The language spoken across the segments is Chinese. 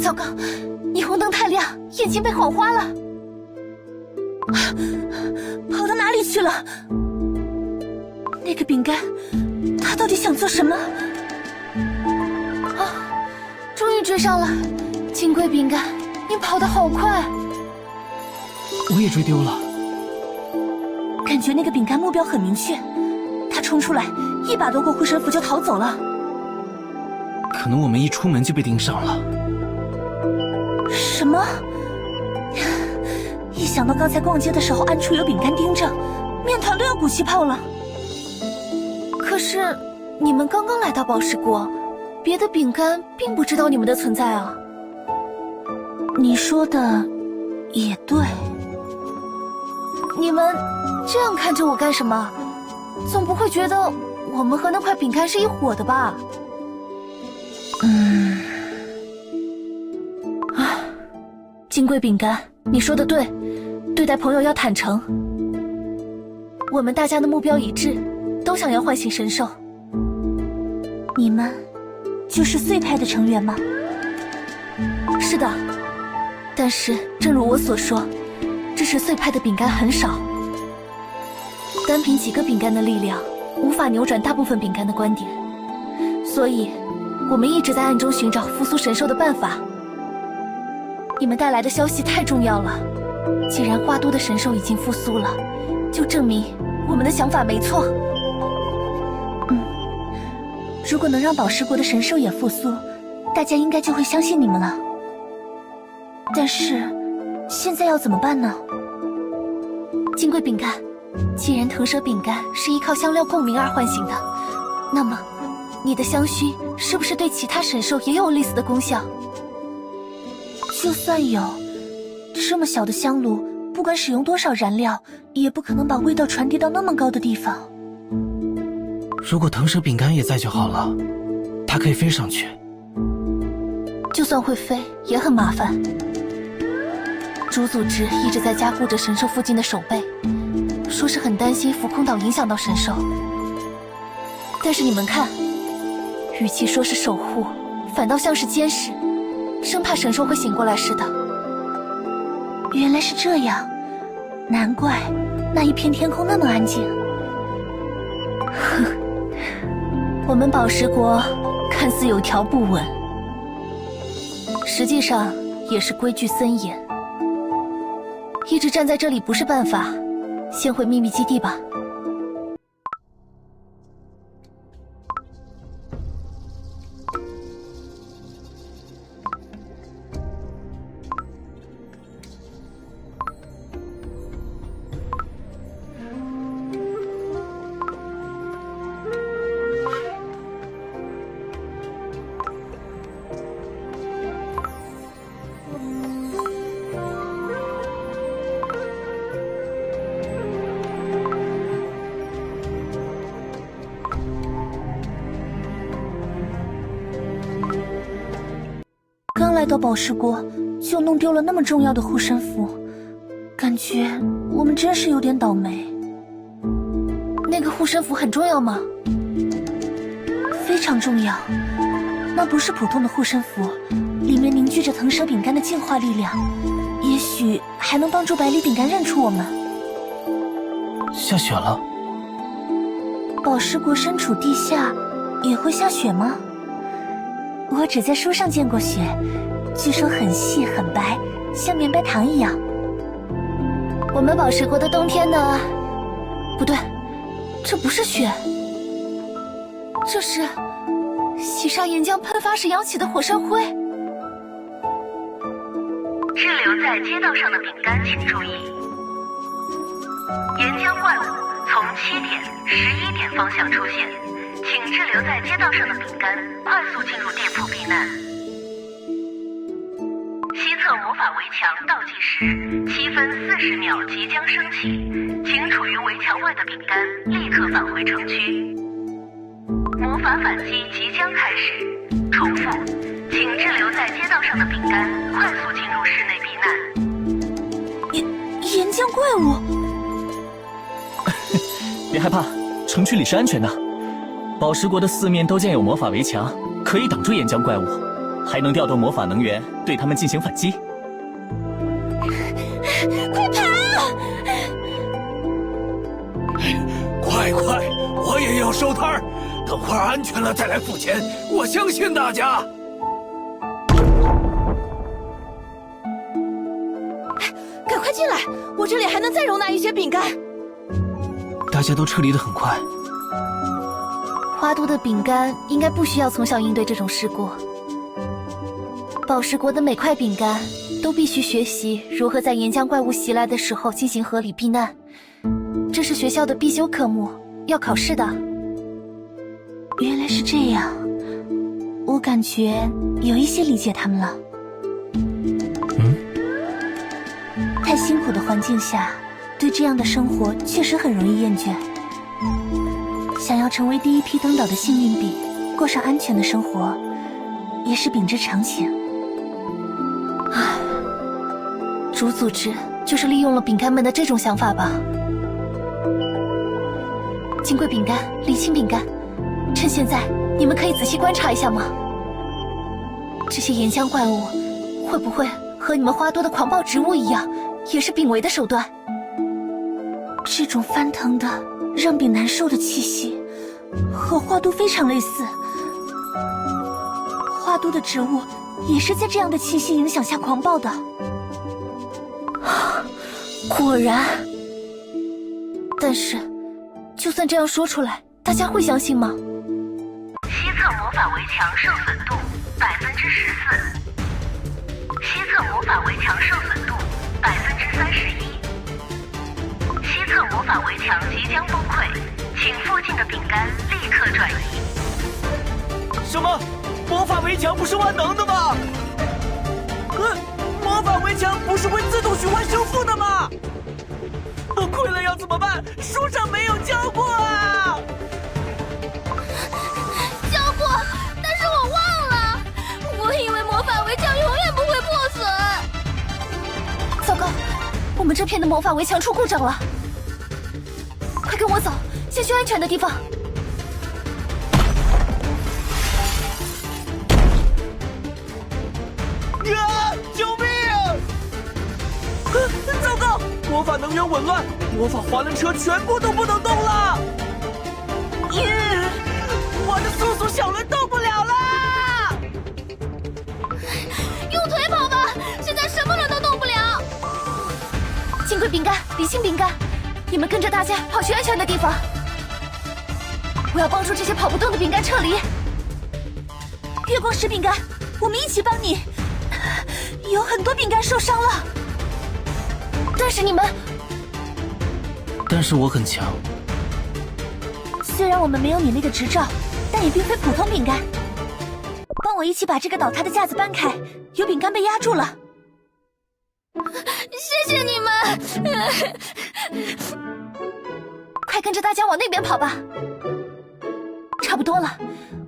糟糕，霓虹灯太亮，眼睛被晃花了。跑到哪里去了？那个饼干，他到底想做什么？啊，终于追上了！金龟饼干，你跑得好快！我也追丢了。感觉那个饼干目标很明确，他冲出来，一把夺过护身符就逃走了。可能我们一出门就被盯上了。什么？一想到刚才逛街的时候暗处有饼干盯着，面团都要鼓气泡了。可是你们刚刚来到宝石国，别的饼干并不知道你们的存在啊。你说的也对。你们这样看着我干什么？总不会觉得我们和那块饼干是一伙的吧？金龟饼干，你说的对，对待朋友要坦诚。我们大家的目标一致，都想要唤醒神兽。你们就是碎派的成员吗？是的，但是正如我所说，支持碎派的饼干很少，单凭几个饼干的力量，无法扭转大部分饼干的观点，所以我们一直在暗中寻找复苏神兽的办法。你们带来的消息太重要了，既然花都的神兽已经复苏了，就证明我们的想法没错。如果能让宝石国的神兽也复苏，大家应该就会相信你们了。但是现在要怎么办呢？金龟饼干，既然腾蛇饼干是依靠香料共鸣而唤醒的，那么你的香薰是不是对其他神兽也有类似的功效？就算有，这么小的香炉，不管使用多少燃料，也不可能把味道传递到那么高的地方。如果腾蛇饼干也在就好了，它可以飞上去。就算会飞，也很麻烦。主组织一直在加固着神兽附近的守备，说是很担心浮空岛影响到神兽。但是你们看，与其说是守护，反倒像是监视，生怕神兽会醒过来似的。原来是这样，难怪那一片天空那么安静。哼，我们宝石国看似有条不紊，实际上也是规矩森严。一直站在这里不是办法，先回秘密基地吧。刚来到宝石国，就弄丢了那么重要的护身符，感觉我们真是有点倒霉。那个护身符很重要吗？非常重要，那不是普通的护身符，里面凝聚着腾蛇饼干的净化力量，也许还能帮助百里饼干认出我们。下雪了。宝石国身处地下，也会下雪吗？我只在书上见过雪，据说很细很白，像绵白糖一样。我们宝石国的冬天呢？不对，这不是雪，这是洗刷岩浆喷发时扬起的火山灰。滞留在街道上的饼干请注意，岩浆怪物从7点、11点方向出现，请滞留在街道上的饼干快速进入店铺避难。西侧魔法围墙倒计时7分40秒即将升起，请处于围墙外的饼干立刻返回城区。魔法反击即将开始，重复，请滞留在街道上的饼干快速进入室内避难。岩浆怪物？别害怕，城区里是安全的。宝石国的四面都建有魔法围墙，可以挡住岩浆怪物。还能调动魔法能源对他们进行反击。快跑！快，我也要收摊儿，等会儿安全了再来付钱。我相信大家。赶快进来，我这里还能再容纳一些饼干。大家都撤离得很快。花都的饼干应该不需要从小应对这种事故。宝石国的每块饼干都必须学习如何在岩浆怪物袭来的时候进行合理避难，这是学校的必修科目，要考试的。原来是这样，我感觉有一些理解他们了。太辛苦的环境下，对这样的生活确实很容易厌倦。想要成为第一批登岛的幸运饼，过上安全的生活，也是秉之常情。唉，主组织就是利用了饼干们的这种想法吧。金贵饼干、沥青饼干，趁现在，你们可以仔细观察一下吗？这些岩浆怪物会不会和你们花多的狂暴植物一样，也是饼为的手段？这种翻腾的让饼难受的气息和花都非常类似，花都的植物也是在这样的气息影响下狂暴的。果然，但是就算这样说出来，大家会相信吗？西侧魔法围墙受损度14%，西侧魔法围墙受损度31%，西侧魔法围墙即将崩溃，请附近的饼干立刻转移。什么？魔法围墙不是万能的吗？魔法围墙不是会自动循环修复的吗？崩溃了要怎么办？书上没有教过啊！教过，但是我忘了。我以为魔法围墙永远不会破损。糟糕，我们这片的魔法围墙出故障了。快跟我走，先去安全的地方。救命！糟糕，魔法能源紊乱，魔法滑轮车全部都不能动了。我的速速小轮动不了了。用腿跑吧，现在什么人都动不了。金贵饼干、李青饼干，你们跟着大家跑去安全的地方。我要帮助这些跑不动的饼干撤离。月光石饼干，我们一起帮你。有很多饼干受伤了，但是我很强。虽然我们没有你那个执照，但也并非普通饼干。帮我一起把这个倒塌的架子搬开，有饼干被压住了。谢谢你们！快跟着大家往那边跑吧。差不多了，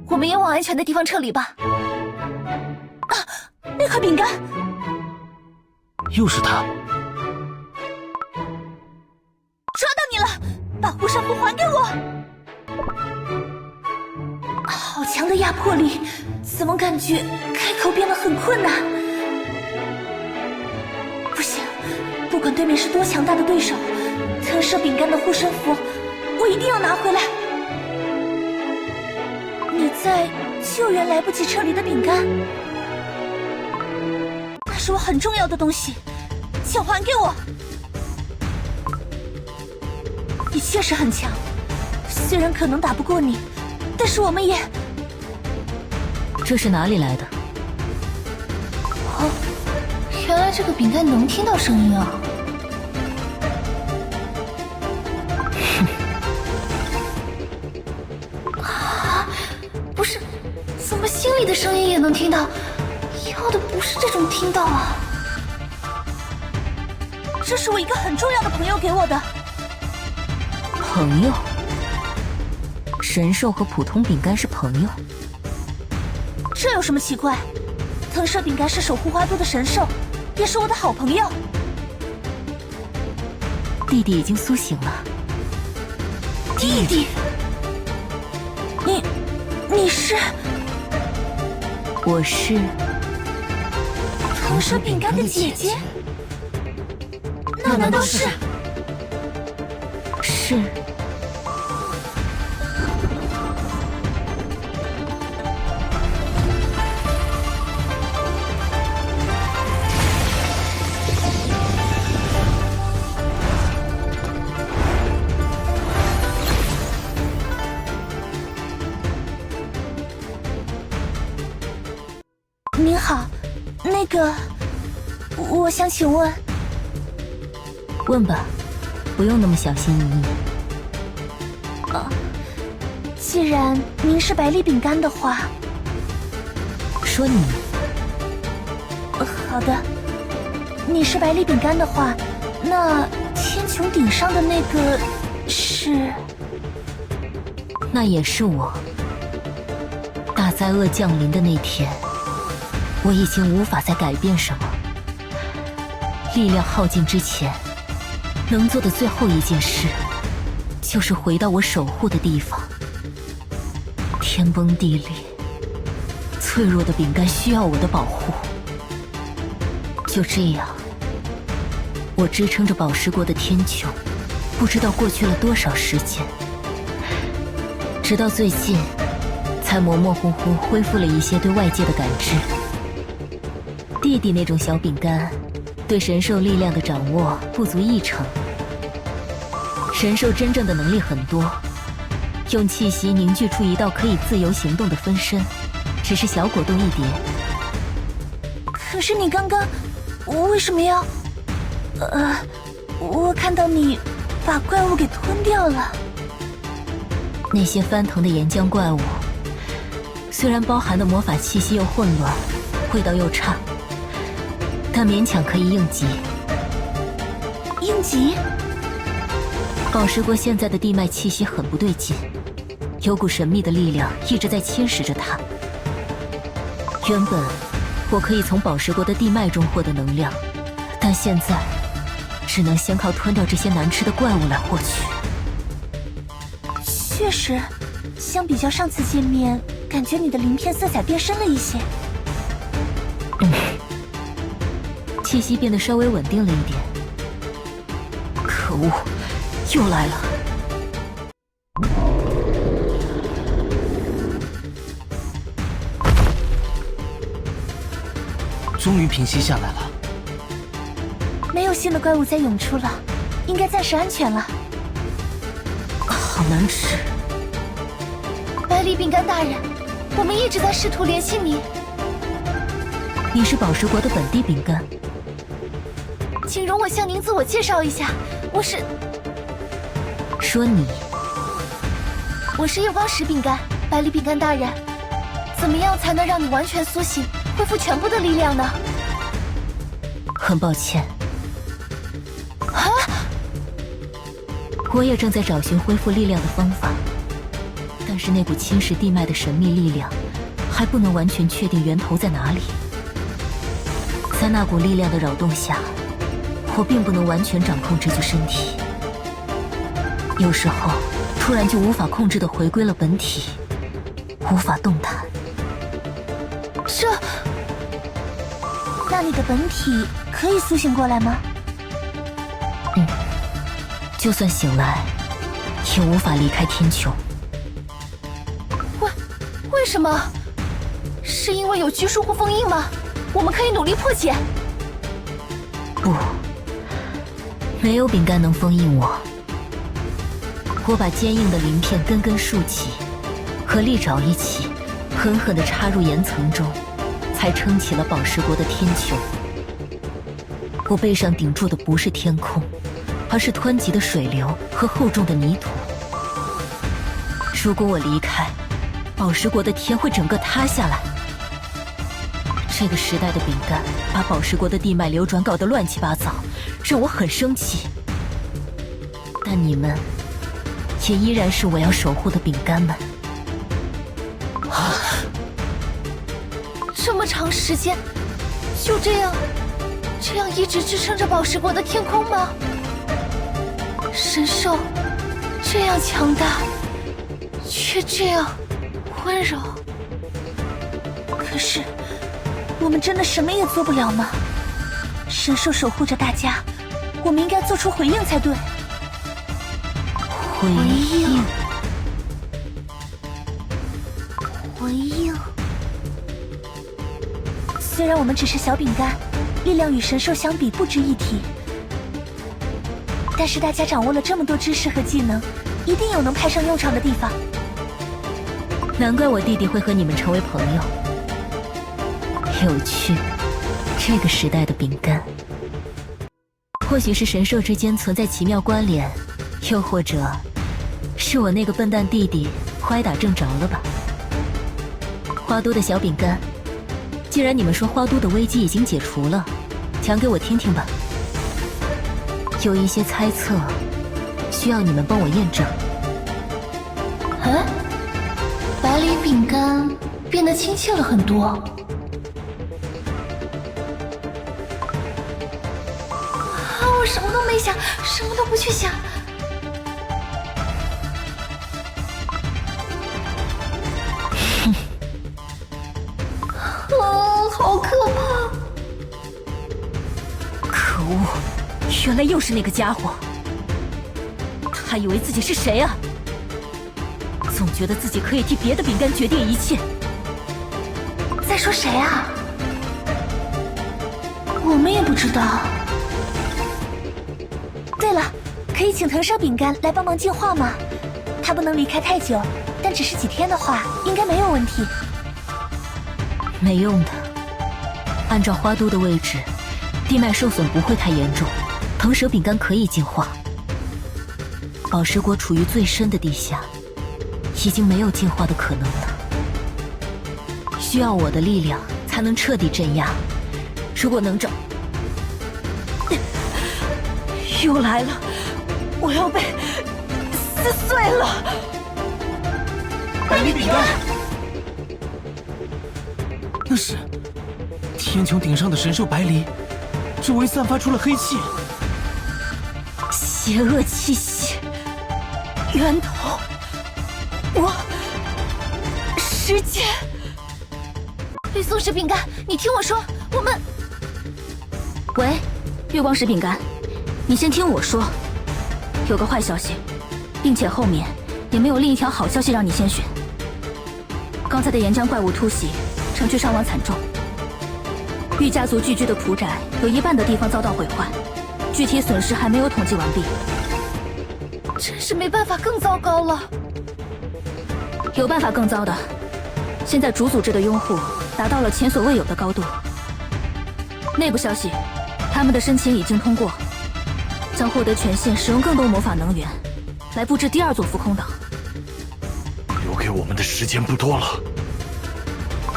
我们也往安全的地方撤离吧。啊，那块饼干！又是他！抓到你了！把护身符还给我！好强的压迫力，怎么感觉开口变得很困难？不行，不管对面是多强大的对手，特摄饼干的护身符，我一定要拿回来。你在救援来不及撤离的饼干？那是我很重要的东西，请还给我！你确实很强，虽然可能打不过你，但是我们也……这是哪里来的？哦，原来这个饼干能听到声音啊！啊，不是，怎么心里的声音也能听到？要的不是这种听到啊！这是我一个很重要的朋友给我的。朋友？神兽和普通饼干是朋友？这有什么奇怪？藤蛇饼干是守护花都的神兽，也是我的好朋友。弟弟已经苏醒了。弟弟，你是？我是藤蛇饼干的姐姐？那难道是？是。您好，那个，我想请问。问吧，不用那么小心翼翼。既然您是百里饼干的话，说你。好的，你是百里饼干的话，那天穹顶上的那个是？那也是我。大灾厄降临的那天，我已经无法再改变什么。力量耗尽之前，能做的最后一件事，就是回到我守护的地方。天崩地裂，脆弱的饼干需要我的保护。就这样，我支撑着宝石国的天穹，不知道过去了多少时间，直到最近，才模模糊糊恢复了一些对外界的感知。弟弟那种小饼干，对神兽力量的掌握不足1成。神兽真正的能力很多，用气息凝聚出一道可以自由行动的分身，只是小果冻一叠。可是你刚刚为什么要？我看到你把怪物给吞掉了。那些翻腾的岩浆怪物，虽然包含的魔法气息又混乱，味道又差，但勉强可以应急。应急？宝石国现在的地脉气息很不对劲，有股神秘的力量一直在侵蚀着它。原本我可以从宝石国的地脉中获得能量，但现在只能先靠吞掉这些难吃的怪物来获取。确实，相比较上次见面，感觉你的鳞片色彩变深了一些。气息变得稍微稳定了一点。可恶，又来了！终于平息下来了。没有新的怪物再涌出了，应该暂时安全了。好难吃。百里饼干大人，我们一直在试图联系你。你是宝石国的本地饼干？请容我向您自我介绍一下，我是夜光石饼干，百里饼干大人。怎么样才能让你完全苏醒，恢复全部的力量呢？很抱歉。我也正在找寻恢复力量的方法，但是那股侵蚀地脉的神秘力量，还不能完全确定源头在哪里。在那股力量的扰动下，我并不能完全掌控这具身体，有时候突然就无法控制地回归了本体，无法动弹。那你的本体可以苏醒过来吗？就算醒来，也无法离开天穹。为什么？是因为有拘束或封印吗？我们可以努力破解。不，没有饼干能封印我。我把坚硬的鳞片根根竖起，和利爪一起，狠狠地插入岩层中，才撑起了宝石国的天穹。我背上顶住的不是天空，而是湍急的水流和厚重的泥土。如果我离开，宝石国的天会整个塌下来。这个时代的饼干把宝石国的地脉流转搞得乱七八糟，让我很生气。但你们也依然是我要守护的饼干们。这么长时间，就这样一直支撑着宝石国的天空吗？神兽这样强大，却这样温柔。可是我们真的什么也做不了吗？神兽守护着大家，我们应该做出回应才对。回应。回应。虽然我们只是小饼干，力量与神兽相比不值一提，但是大家掌握了这么多知识和技能，一定有能派上用场的地方。难怪我弟弟会和你们成为朋友。有趣，这个时代的饼干，或许是神兽之间存在奇妙关联，又或者是我那个笨蛋弟弟歪打正着了吧。花都的小饼干，既然你们说花都的危机已经解除了，讲给我听听吧。有一些猜测，需要你们帮我验证。百里饼干变得亲切了很多。我什么都没想，什么都不去想。好可怕！可恶，原来又是那个家伙。他以为自己是谁啊？总觉得自己可以替别的饼干决定一切。在说谁啊？我们也不知道。对了，可以请腾蛇饼干来帮忙进化吗？他不能离开太久，但只是几天的话，应该没有问题。没用的。按照花都的位置，地脉受损不会太严重，腾蛇饼干可以进化。宝石国处于最深的地下，已经没有进化的可能了。需要我的力量才能彻底镇压。如果能找……又来了，我要被撕碎了！百里饼干，那是天穹顶上的神兽白离，周围散发出了黑气，邪恶气息源头，时间。绿松石饼干，你听我说，我们……喂，月光石饼干，你先听我说。有个坏消息，并且后面也没有另一条好消息让你先选。刚才的岩浆怪物突袭，城区伤亡惨重。玉家族聚居的蒲宅有一半的地方遭到毁坏，具体损失还没有统计完毕。真是没办法，更糟糕了。有办法更糟的。现在主组织的拥护达到了前所未有的高度。内部消息，他们的申请已经通过，将获得权限使用更多魔法能源，来布置第2座浮空岛。留给我们的时间不多了。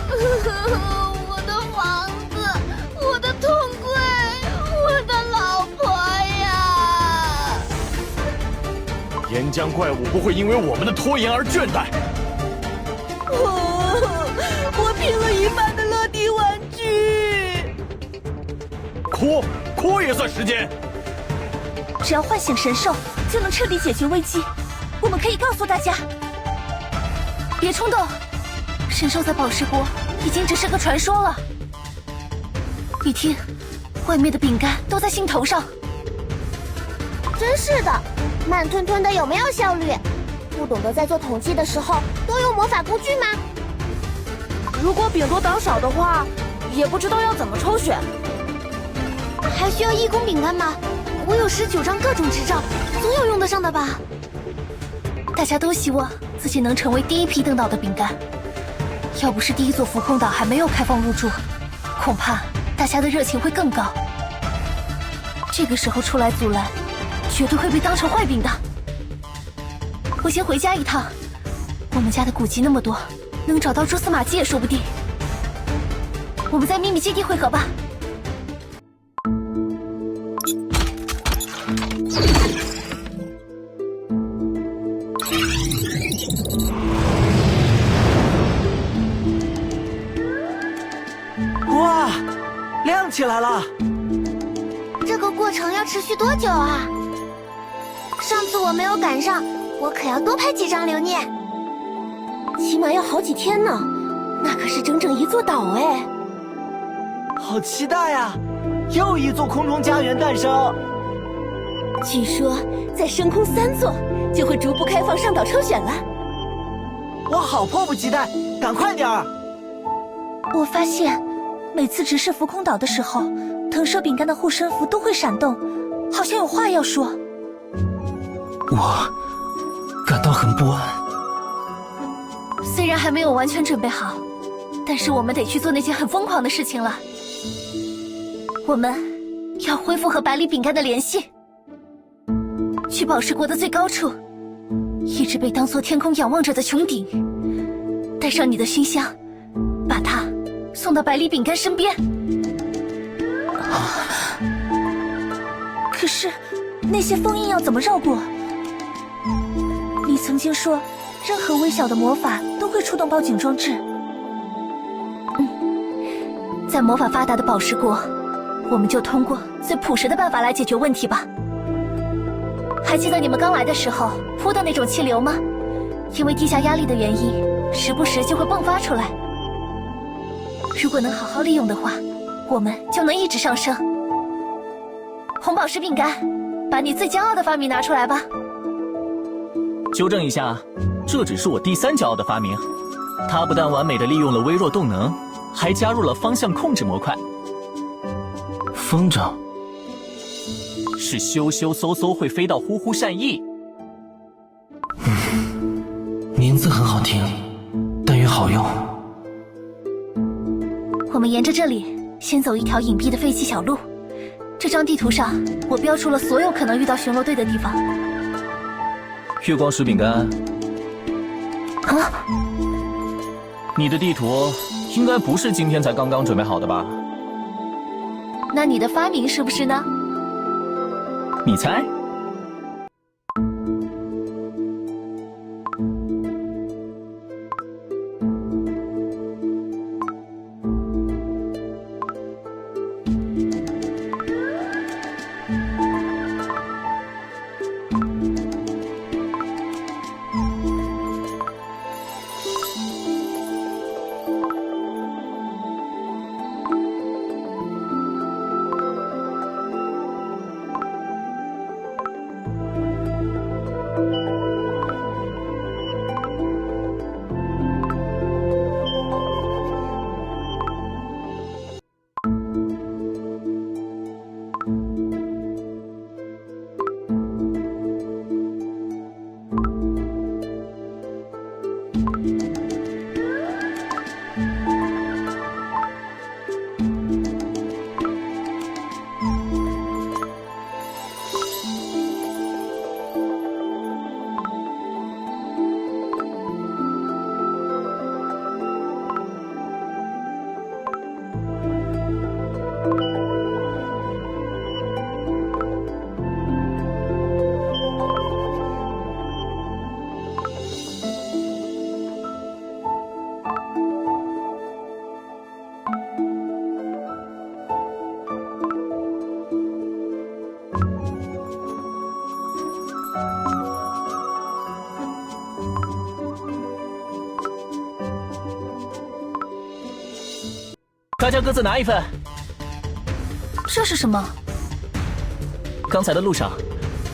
我的房子，我的痛柜，我的老婆呀！岩浆怪物不会因为我们的拖延而倦怠。我拼了一半的乐迪玩具。哭也算时间。只要唤醒神兽，就能彻底解决危机。我们可以告诉大家，别冲动，神兽在宝石国已经只是个传说了。你听，外面的饼干都在兴头上。真是的，慢吞吞的有没有效率？不懂得在做统计的时候都用魔法工具吗？如果饼多党少的话，也不知道要怎么抽选。还需要义工饼干吗？我有19张各种执照，总有用得上的吧。大家都希望自己能成为第一批登岛的饼干。要不是第1座浮空岛还没有开放入住，恐怕大家的热情会更高。这个时候出来阻拦，绝对会被当成坏饼的。我先回家一趟，我们家的古籍那么多，能找到蛛丝马迹也说不定。我们在秘密基地汇合吧。哇，亮起来了！这个过程要持续多久啊？上次我没有赶上，我可要多拍几张留念。起码要好几天呢，那可是整整1座岛哎。好期待呀！又一座空中家园诞生。据说再升空3座，就会逐步开放上岛抽选了。我好迫不及待，赶快点儿！我发现，每次直视浮空岛的时候，腾蛇饼干的护身符都会闪动，好像有话要说。我感到很不安。虽然还没有完全准备好，但是我们得去做那件很疯狂的事情了。我们要恢复和百里饼干的联系，去宝石国的最高处，一直被当作天空仰望着的穹顶，带上你的熏香，把它送到百里饼干身边。可是那些封印要怎么绕过？你曾经说任何微小的魔法都会触动报警装置。在魔法发达的宝石国，我们就通过最朴实的办法来解决问题吧。还记得你们刚来的时候铺的那种气流吗？因为地下压力的原因，时不时就会迸发出来。如果能好好利用的话，我们就能一直上升。红宝石饼干，把你最骄傲的发明拿出来吧。纠正一下，这只是我第3骄傲的发明。它不但完美的利用了微弱动能，还加入了方向控制模块。风筝是咻咻嗖嗖会飞到呼呼善意。名字很好听，但越好用。我们沿着这里先走一条隐蔽的废弃小路。这张地图上，我标出了所有可能遇到巡逻队的地方。月光石饼干，啊，你的地图应该不是今天才刚刚准备好的吧？那你的发明是不是呢？你猜？大家各自拿一份。这是什么？刚才的路上，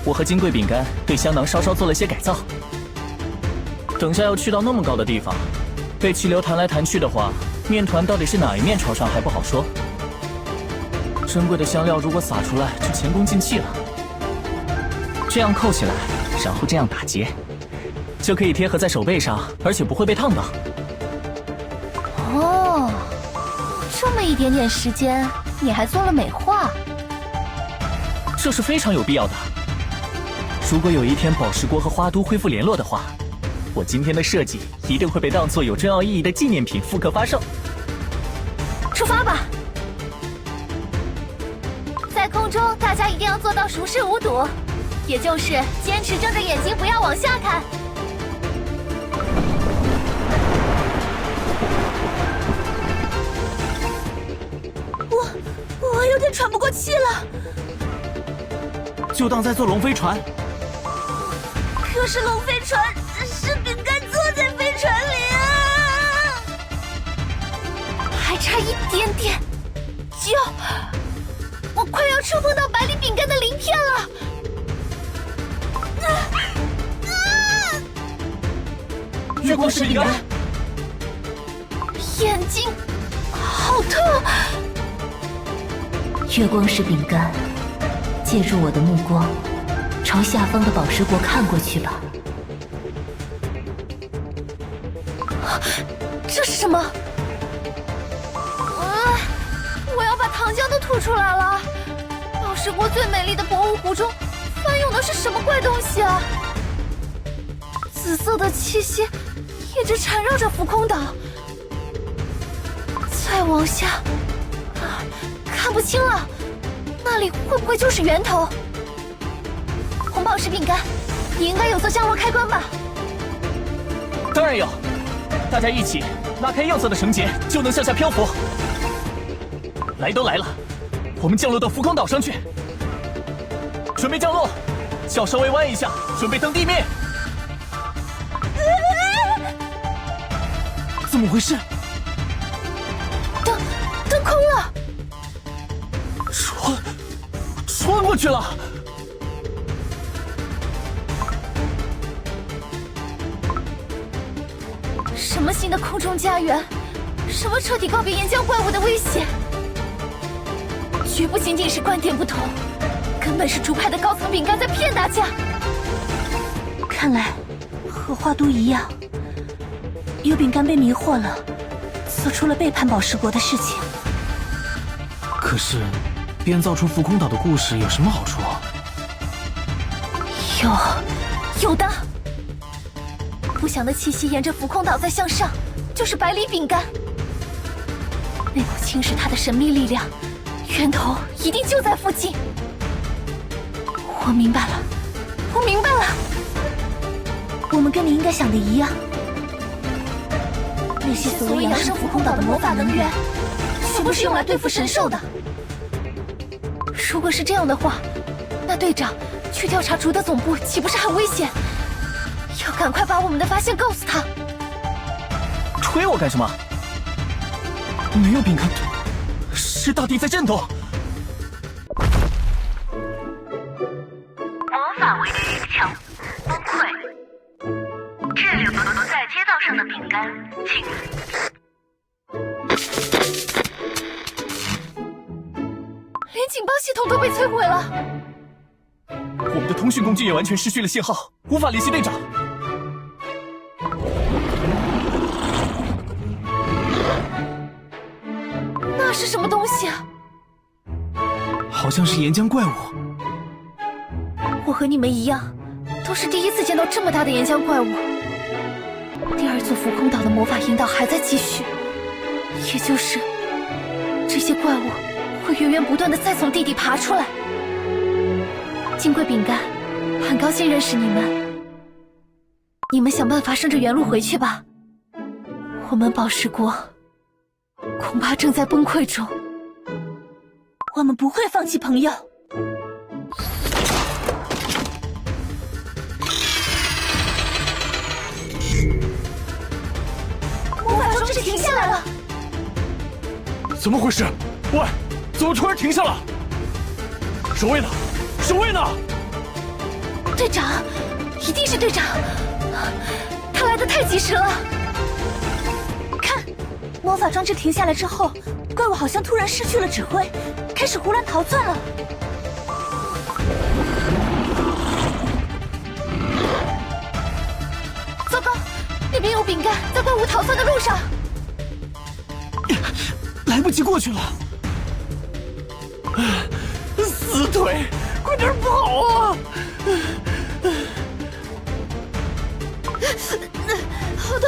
我和金贵饼干对香囊稍稍做了些改造。等下要去到那么高的地方，被气流弹来弹去的话，面团到底是哪一面朝上还不好说。珍贵的香料如果撒出来，就前功尽弃了。这样扣起来，然后这样打结，就可以贴合在手背上，而且不会被烫到。哦，这么一点点时间，你还做了美化？这是非常有必要的。如果有一天宝石国和花都恢复联络的话，我今天的设计一定会被当作有重要意义的纪念品复刻发售。出发吧！在空中，大家一定要做到熟视无睹，也就是坚持睁着眼睛，不要往下看。我有点喘不过气了。就当在坐龙飞船。可是龙飞船是饼干坐在飞船里啊，还差一点点救！我快要触碰到百里饼干的鳞片了！月光石饼干，眼睛好痛！月光石饼干，借助我的目光，朝下方的宝石国看过去吧。这是什么？我要把糖浆都吐出来了！宝石国最美丽的博物湖中翻涌的是什么怪东西啊？紫色的气息一直缠绕着浮空岛，再往下，看不清了，那里会不会就是源头？红宝石饼干，你应该有做降落开关吧？当然有，大家一起拉开右侧的绳结，就能向下漂浮。来都来了，我们降落到浮空岛上去。准备降落，脚稍微弯一下，准备登地面。怎么回事？灯空了，穿过去了。什么新的空中家园？什么彻底告别岩浆怪物的威胁？绝不仅仅是观点不同，根本是主派的高层饼干在骗大家。看来和花都一样，有饼干被迷惑了，做出了背叛宝石国的事情。可是，编造出浮空岛的故事有什么好处？有的。不祥的气息沿着浮空岛在向上，就是百里饼干。那股侵蚀它的神秘力量，源头一定就在附近。我明白了。我们跟你应该想的一样，那些所谓扬升浮空岛的魔法能源，全部是用来对付神兽的。如果是这样的话，那队长去调查竹的总部，岂不是很危险？要赶快把我们的发现告诉他。吹我干什么？没有饼干，是大地在震动。魔法围墙崩溃，滞留在街道上的饼干，请连警报系统都被摧毁了。我们的通讯工具也完全失去了信号，无法联系队长。那是什么东西啊？好像是岩浆怪物。我和你们一样，都是第一次见到这么大的岩浆怪物。第二座浮空岛的魔法引导还在继续，也就是这些怪物会源源不断的再从地底爬出来。金贵饼干，很高兴认识你们。你们想办法顺着原路回去吧。我们宝石国恐怕正在崩溃中。我们不会放弃朋友。魔法装置停下来了。怎么回事？喂，怎么突然停下了？守卫呢？守卫呢？队长，一定是队长，他来得太及时了。看，魔法装置停下来之后，怪物好像突然失去了指挥，开始胡乱逃窜了。糟糕，那边有饼干在怪物逃窜的路上。来不及过去了。死腿，快点跑啊！好的，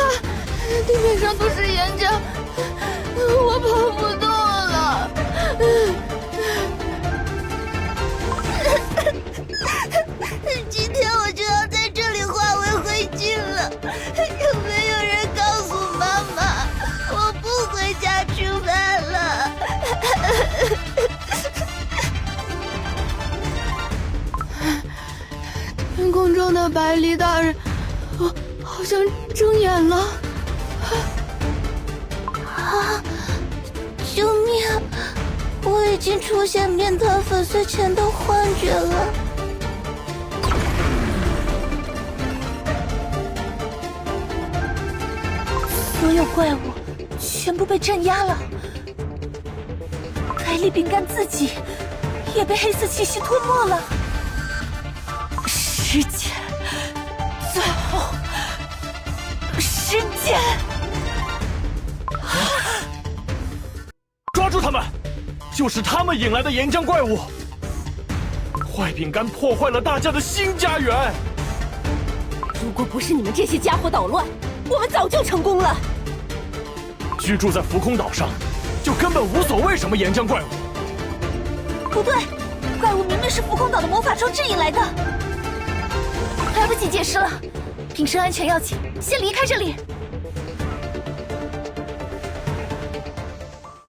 地面上都是岩浆，我跑不动了。今天我就要在这里化为灰烬了。有没有人告诉妈妈，我不回家吃饭了？天空中的百里大人，好像睁眼了。啊！救命！我我已经出现面团粉碎前的幻觉了。所有怪物全部被镇压了，凯莉饼干自己也被黑色气息吞没了。时间，最后，时间！抓住他们！就是他们引来的岩浆怪物。坏饼干破坏了大家的新家园。如果不是你们这些家伙捣乱，我们早就成功了。居住在浮空岛上，就根本无所谓什么岩浆怪物。不对，怪物明明是浮空岛的魔法装置引来的。来不及解释了，平生安全要紧，先离开这里。